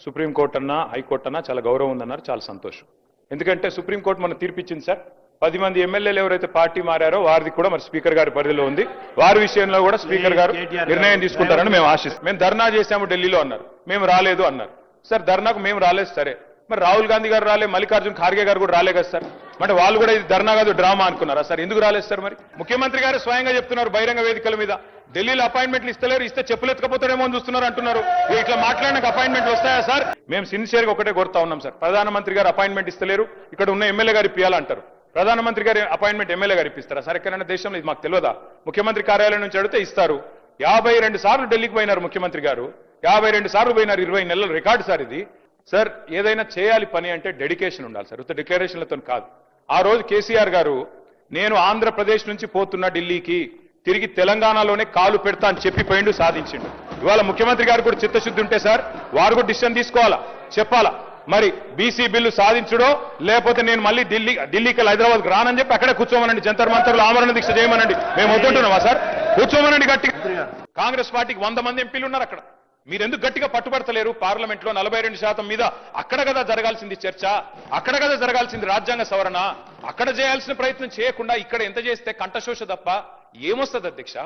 Supreme court అన్నా high court అన్నా చాలా గౌరవం ఉందన్నారు, చాలా సంతోషం. ఎందుకంటే సుప్రీంకోర్టు మనం తీర్పిచ్చింది సార్, 10 మంది ఎమ్మెల్యేలు ఎవరైతే పార్టీ మారారో వారిది కూడా మరి స్పీకర్ గారి పరిధిలో ఉంది. వారి విషయంలో కూడా స్పీకర్ గారు నిర్ణయం తీసుకుంటారని మేము ఆశిస్తాం. మేము ధర్నా చేశాము ఢిల్లీలో అన్నారు, మేము రాలేదు అన్నారు. సార్ ధర్నాకు మేము రాలేదు సరే, మరి రాహుల్ గాంధీ గారు రాలే, మల్లికార్జున్ ఖార్గే గారు కూడా రాలే కదా సార్. అంటే వాళ్ళు కూడా ఇది ధర్నా కాదు డ్రామా అనుకున్నారా సార్? ఎందుకు రాలేదు సార్? మరి ముఖ్యమంత్రి గారు స్వయంగా చెప్తున్నారు బహిరంగ వేదికల మీద, ఢిల్లీలో అపాయింట్మెంట్లు ఇస్తలేరు, ఇస్తే చెప్పులు ఎత్తుకపోతారేమో అని చూస్తున్నారు అంటున్నారు. ఇట్లా మాట్లాడినాక అపాయింట్మెంట్ వస్తాయా సార్? మేము సిన్సియర్గా ఒకటే కోరుతా ఉన్నాం సార్, ప్రధానమంత్రి గారు అపాయింట్మెంట్ ఇస్తలేరు, ఇక్కడ ఉన్న ఎమ్మెల్యే గారు ఇప్పియాలంటారు. ప్రధానమంత్రి గారి అపాయింట్మెంట్ ఎమ్మెల్యే గారు ఇప్పిస్తారా సార్? ఎక్కడైనా దేశంలో ఇది మాకు తెలియదా? ముఖ్యమంత్రి కార్యాలయం నుంచి అడిగితే ఇస్తారు. 52 సార్లు ఢిల్లీకి పోయినారు ముఖ్యమంత్రి గారు, 52 సార్లు పోయినారు, 20 నెలల రికార్డు సార్ ఇది. సార్ ఏదైనా చేయాలి పని అంటే డెడికేషన్ ఉండాలి సార్, ఉత్త డిక్లరేషన్లతో కాదు. ఆ రోజు కేసీఆర్ గారు నేను ఆంధ్రప్రదేశ్ నుంచి పోతున్నా ఢిల్లీకి, తిరిగి తెలంగాణలోనే కాలు పెడతా అని చెప్పి పోయిండు, సాధించిండు. ఇవాళ ముఖ్యమంత్రి గారు కూడా చిత్తశుద్ధి ఉంటే సార్ వారు కూడా డిసిషన్ తీసుకోవాలా, చెప్పాలా. మరి బీసీ బిల్లు సాధించడో లేకపోతే నేను మళ్ళీ ఢిల్లీకి హైదరాబాద్కి రానని చెప్పి అక్కడే కూర్చోమనండి, జంతర్ మంతర్లు ఆమరణ దీక్ష చేయమనండి. మేము వద్దుంటున్నామా సార్? కూర్చోమనండి గట్టిగా. కాంగ్రెస్ పార్టీకి 100 మంది ఎంపీలు ఉన్నారు అక్కడ, మీరు ఎందుకు గట్టిగా పట్టుబడతలేరు? పార్లమెంట్ లో 42% మీద అక్కడ కదా జరగాల్సింది చర్చ, అక్కడ కదా జరగాల్సింది రాజ్యాంగ సవరణ. అక్కడ చేయాల్సిన ప్రయత్నం చేయకుండా ఇక్కడ ఎంత చేస్తే కంఠశోష తప్ప ఏమొస్తుంది అధ్యక్ష?